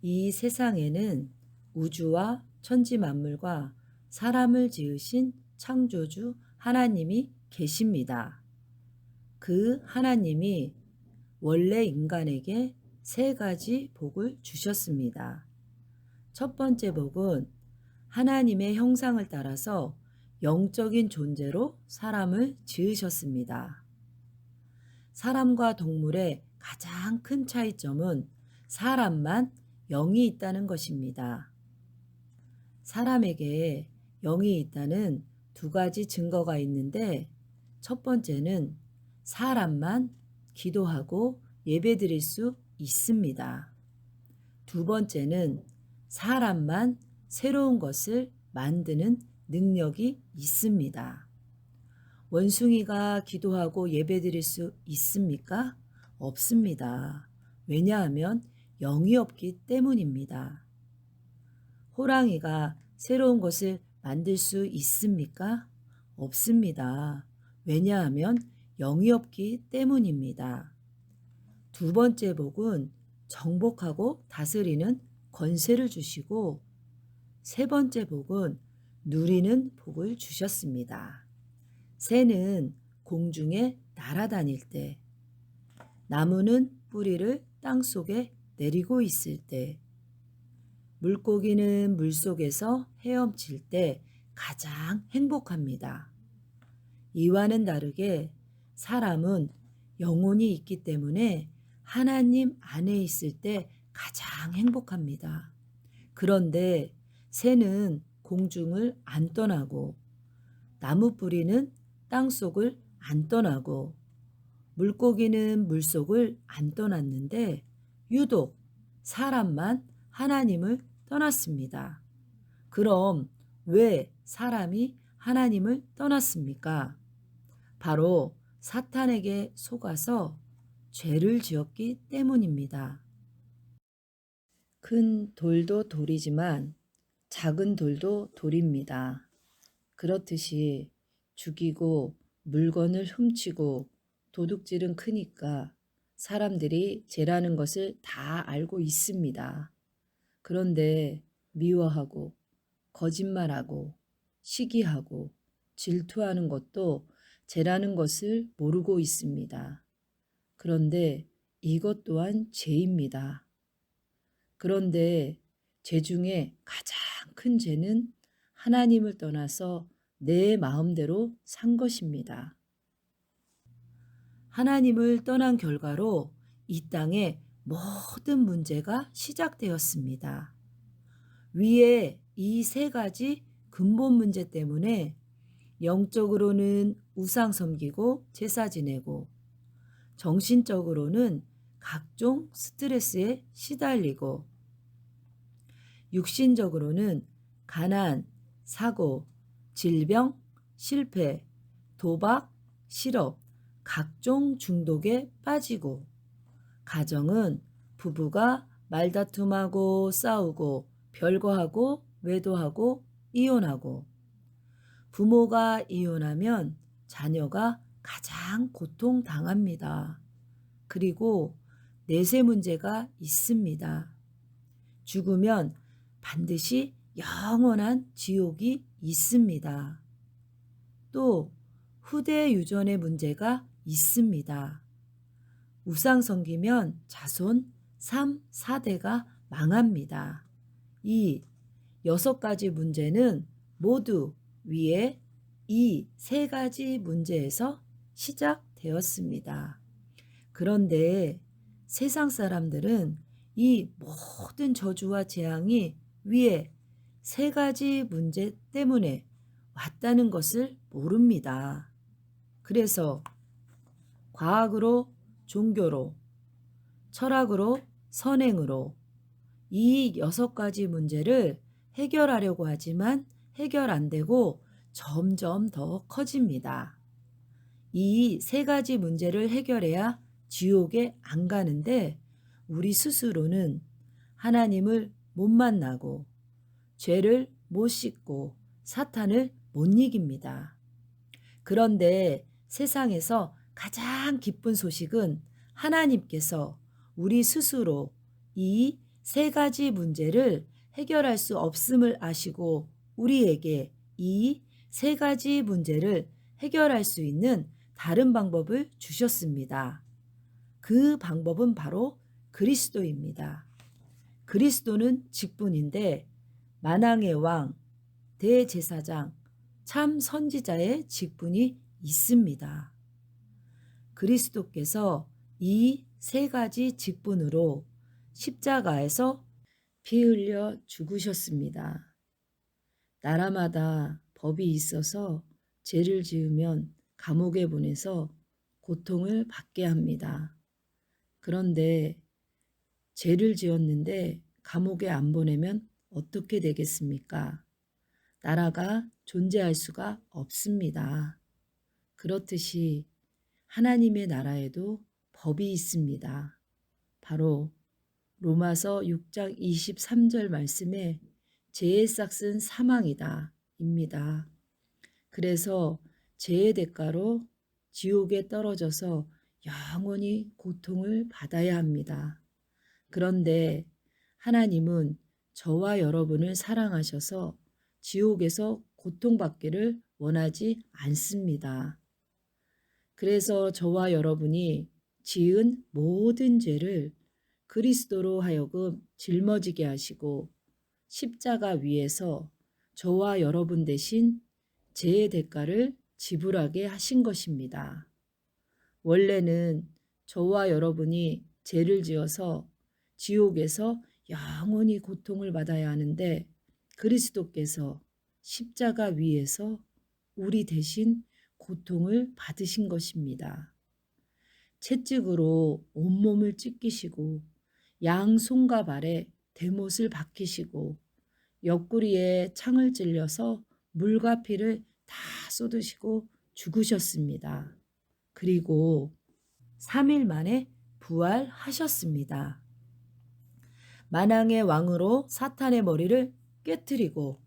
이 세상에는 우주와 천지 만물과 사람을 지으신 창조주 하나님이 계십니다. 그 하나님이 원래 인간에게 세 가지 복을 주셨습니다. 첫 번째 복은 하나님의 형상을 따라서 영적인 존재로 사람을 지으셨습니다. 사람과 동물의 가장 큰 차이점은 사람만 영이 있다는 것입니다. 사람에게 영이 있다는 두 가지 증거가 있는데, 첫 번째는 사람만 기도하고 예배드릴 수 있습니다. 두 번째는 사람만 새로운 것을 만드는 능력이 있습니다. 원숭이가 기도하고 예배드릴 수 있습니까? 없습니다. 왜냐하면 영이 없기 때문입니다. 호랑이가 새로운 것을 만들 수 있습니까? 없습니다. 왜냐하면 영이 없기 때문입니다. 두 번째 복은 정복하고 다스리는 권세를 주시고, 세 번째 복은 누리는 복을 주셨습니다. 새는 공중에 날아다닐 때, 나무는 뿌리를 땅속에 내리고 있을 때, 물고기는 물속에서 헤엄칠 때 가장 행복합니다. 이와는 다르게 사람은 영혼이 있기 때문에 하나님 안에 있을 때 가장 행복합니다. 그런데 새는 공중을 안 떠나고, 나무 뿌리는 땅속을 안 떠나고, 물고기는 물속을 안 떠났는데 유독 사람만 하나님을 떠났습니다. 그럼 왜 사람이 하나님을 떠났습니까? 바로 사탄에게 속아서 죄를 지었기 때문입니다. 큰 돌도 돌이지만 작은 돌도 돌입니다. 그렇듯이 죽이고 물건을 훔치고 도둑질은 크니까 사람들이 죄라는 것을 다 알고 있습니다. 그런데 미워하고 거짓말하고 시기하고 질투하는 것도 죄라는 것을 모르고 있습니다. 그런데 이것 또한 죄입니다. 그런데 죄 중에 가장 큰 죄는 하나님을 떠나서 내 마음대로 산 것입니다. 하나님을 떠난 결과로 이 땅에 모든 문제가 시작되었습니다. 위에 이 세 가지 근본 문제 때문에 영적으로는 우상 섬기고 제사 지내고, 정신적으로는 각종 스트레스에 시달리고, 육신적으로는 가난, 사고, 질병, 실패, 도박, 실업, 각종 중독에 빠지고, 가정은 부부가 말다툼하고 싸우고 별거하고 외도하고 이혼하고, 부모가 이혼하면 자녀가 가장 고통당합니다. 그리고 내세 문제가 있습니다. 죽으면 반드시 영원한 지옥이 있습니다. 또 후대 유전의 문제가 있습니다. 우상 섬기면 자손 3, 4대가 망합니다. 이 6가지 문제는 모두 위에 이 3가지 문제에서 시작되었습니다. 그런데 세상 사람들은 이 모든 저주와 재앙이 위에 3가지 문제 때문에 왔다는 것을 모릅니다. 그래서 과학으로, 종교로, 철학으로, 선행으로 이 6가지 문제를 해결하려고 하지만 해결 안 되고 점점 더 커집니다. 이 3가지 문제를 해결해야 지옥에 안 가는데, 우리 스스로는 하나님을 못 만나고 죄를 못 씻고 사탄을 못 이깁니다. 그런데 세상에서 가장 기쁜 소식은 하나님께서 우리 스스로 이 세 가지 문제를 해결할 수 없음을 아시고 우리에게 이 세 가지 문제를 해결할 수 있는 다른 방법을 주셨습니다. 그 방법은 바로 그리스도입니다. 그리스도는 직분인데 만왕의 왕, 대제사장, 참 선지자의 직분이 있습니다. 그리스도께서 이 세 가지 직분으로 십자가에서 피 흘려 죽으셨습니다. 나라마다 법이 있어서 죄를 지으면 감옥에 보내서 고통을 받게 합니다. 그런데 죄를 지었는데 감옥에 안 보내면 어떻게 되겠습니까? 나라가 존재할 수가 없습니다. 그렇듯이 하나님의 나라에도 법이 있습니다. 바로 로마서 6장 23절 말씀에 죄의 싹은 사망이다 입니다. 그래서 죄의 대가로 지옥에 떨어져서 영원히 고통을 받아야 합니다. 그런데 하나님은 저와 여러분을 사랑하셔서 지옥에서 고통받기를 원하지 않습니다. 그래서 저와 여러분이 지은 모든 죄를 그리스도로 하여금 짊어지게 하시고 십자가 위에서 저와 여러분 대신 죄의 대가를 지불하게 하신 것입니다. 원래는 저와 여러분이 죄를 지어서 지옥에서 영원히 고통을 받아야 하는데 그리스도께서 십자가 위에서 우리 대신 고통을 받으신 것입니다. 채찍으로 온몸을 찢기시고 양손과 발에 대못을 박히시고 옆구리에 창을 찔려서 물과 피를 다 쏟으시고 죽으셨습니다. 그리고 3일 만에 부활하셨습니다. 만왕의 왕으로 사탄의 머리를 깨뜨리고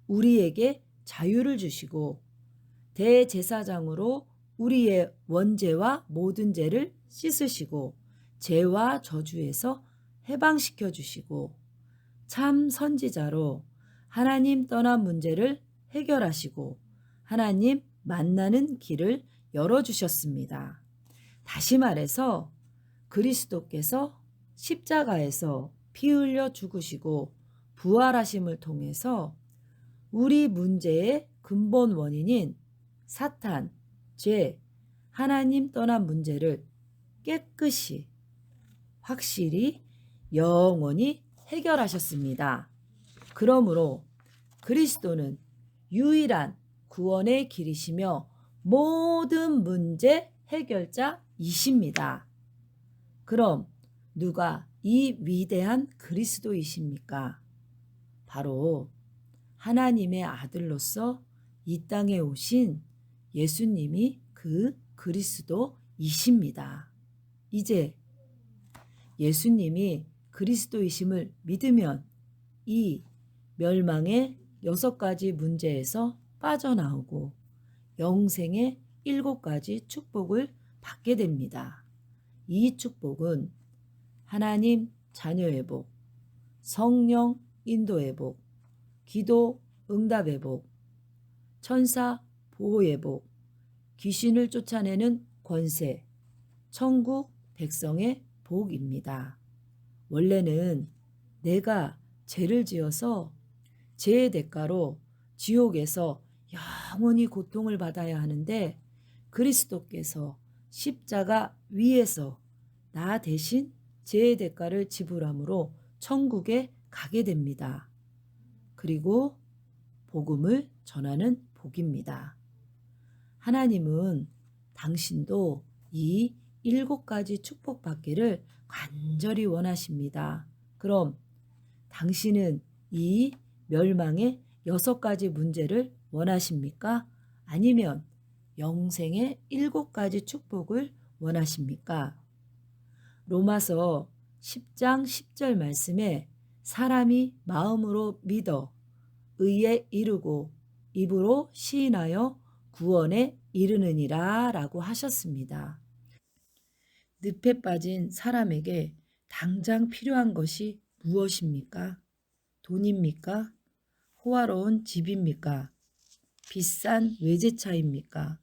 우리에게 자유를 주시고 대제사장으로 우리의 원죄와 모든 죄를 씻으시고 죄와 저주에서 해방시켜 주시고 참 선지자로 하나님 떠난 문제를 해결하시고 하나님 만나는 길을 열어주셨습니다. 다시 말해서 그리스도께서 십자가에서 피 흘려 죽으시고 부활하심을 통해서 우리 문제의 근본 원인인 사탄, 죄, 하나님 떠난 문제를 깨끗이, 확실히, 영원히 해결하셨습니다. 그러므로 그리스도는 유일한 구원의 길이시며 모든 문제 해결자이십니다. 그럼 누가 이 위대한 그리스도이십니까? 바로 하나님의 아들로서 이 땅에 오신 예수님이 그 그리스도이십니다. 이제 예수님이 그리스도이심을 믿으면 이 멸망의 6가지 문제에서 빠져나오고 영생의 7가지 축복을 받게 됩니다. 이 축복은 하나님 자녀의 복, 성령 인도의 복, 기도 응답의 복, 천사 보호의 복, 귀신을 쫓아내는 권세, 천국 백성의 복입니다. 원래는 내가 죄를 지어서 죄의 대가로 지옥에서 영원히 고통을 받아야 하는데 그리스도께서 십자가 위에서 나 대신 죄의 대가를 지불함으로 천국에 가게 됩니다. 그리고 복음을 전하는 복입니다. 하나님은 당신도 이 7가지 축복받기를 간절히 원하십니다. 그럼 당신은 이 멸망의 6가지 문제를 원하십니까? 아니면 영생의 7가지 축복을 원하십니까? 로마서 10장 10절 말씀에 사람이 마음으로 믿어 의에 이르고 입으로 시인하여 구원에 이르느니라 라고 하셨습니다. 늪에 빠진 사람에게 당장 필요한 것이 무엇입니까? 돈입니까? 호화로운 집입니까? 비싼 외제차입니까?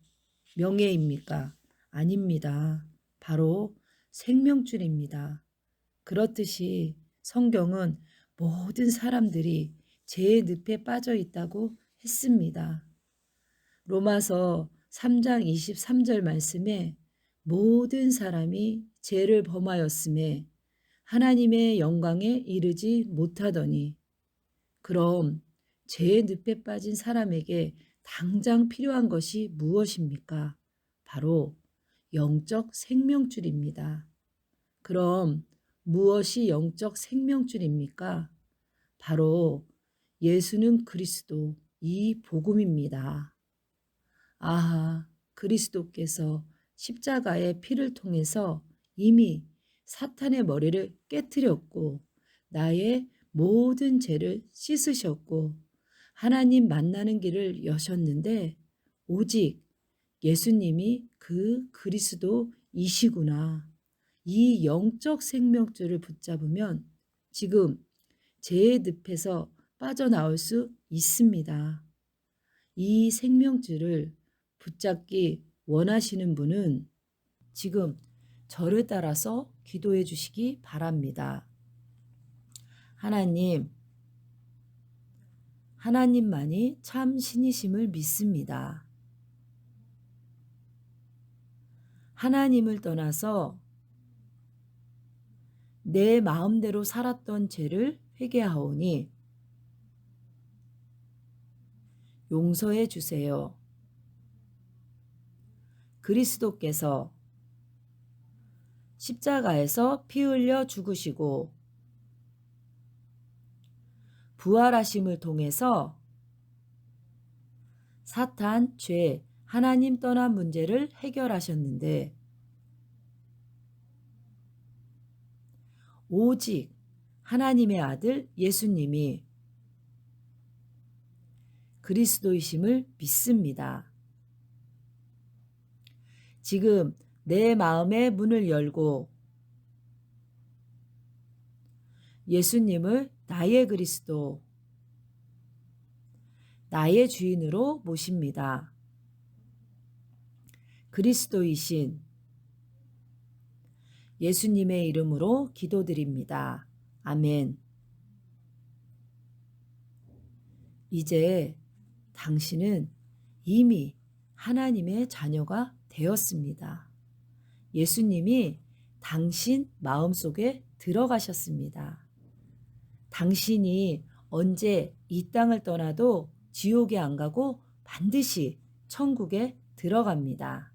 명예입니까? 아닙니다. 바로 생명줄입니다. 그렇듯이 성경은 모든 사람들이 죄의 늪에 빠져 있다고 했습니다. 로마서 3장 23절 말씀에 모든 사람이 죄를 범하였음에 하나님의 영광에 이르지 못하더니, 그럼 죄의 늪에 빠진 사람에게 당장 필요한 것이 무엇입니까? 바로 영적 생명줄입니다. 그럼 무엇이 영적 생명줄입니까? 바로 예수는 그리스도, 이 복음입니다. 아하, 그리스도께서 십자가의 피를 통해서 이미 사탄의 머리를 깨뜨렸고 나의 모든 죄를 씻으셨고 하나님 만나는 길을 여셨는데, 오직 예수님이 그 그리스도이시구나. 이 영적 생명줄을 붙잡으면 지금 죄의 늪에서 빠져나올 수 있습니다. 이 생명줄을 붙잡기 원하시는 분은 지금 저를 따라서 기도해 주시기 바랍니다. 하나님, 하나님만이 참 신이심을 믿습니다. 하나님을 떠나서 내 마음대로 살았던 죄를 회개하오니 용서해 주세요. 그리스도께서 십자가에서 피 흘려 죽으시고 부활하심을 통해서 사탄, 죄, 하나님 떠난 문제를 해결하셨는데, 오직 하나님의 아들 예수님이 그리스도이심을 믿습니다. 지금 내 마음의 문을 열고 예수님을 나의 그리스도, 나의 주인으로 모십니다. 그리스도이신 예수님의 이름으로 기도드립니다. 아멘. 이제 당신은 이미 하나님의 자녀가 되었습니다. 예수님이 당신 마음속에 들어가셨습니다. 당신이 언제 이 땅을 떠나도 지옥에 안 가고 반드시 천국에 들어갑니다.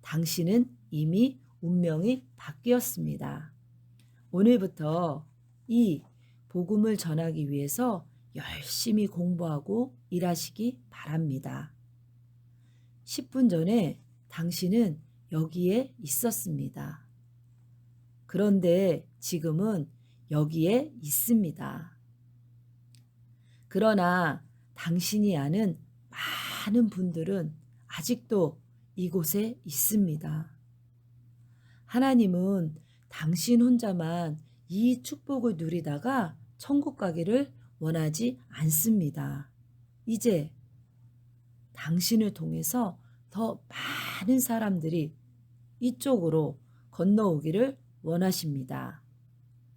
당신은 이미 운명이 바뀌었습니다. 오늘부터 이 복음을 전하기 위해서 열심히 공부하고 일하시기 바랍니다. 10분 전에 당신은 여기에 있었습니다. 그런데 지금은 여기에 있습니다. 그러나 당신이 아는 많은 분들은 아직도 이곳에 있습니다. 하나님은 당신 혼자만 이 축복을 누리다가 천국 가기를 원하지 않습니다. 이제 당신을 통해서 더 많은 사람들이 이쪽으로 건너오기를 원하십니다.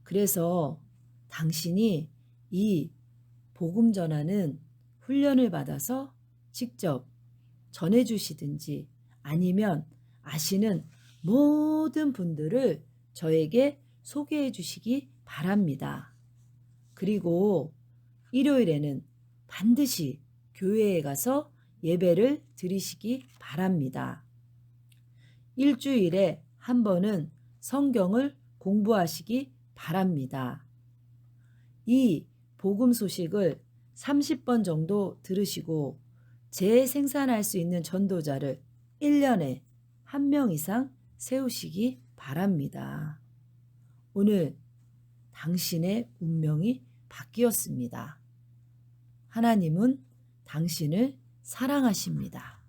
그래서 당신이 이 복음 전하는 훈련을 받아서 직접 전해주시든지 아니면 아시는 모든 분들을 저에게 소개해 주시기 바랍니다. 그리고 일요일에는 반드시 교회에 가서 예배를 드리시기 바랍니다. 일주일에 한 번은 성경을 공부하시기 바랍니다. 이 복음 소식을 30번 정도 들으시고 재생산할 수 있는 전도자를 1년에 1명 이상 세우시기 바랍니다. 오늘 당신의 운명이 바뀌었습니다. 하나님은 당신을 사랑하십니다.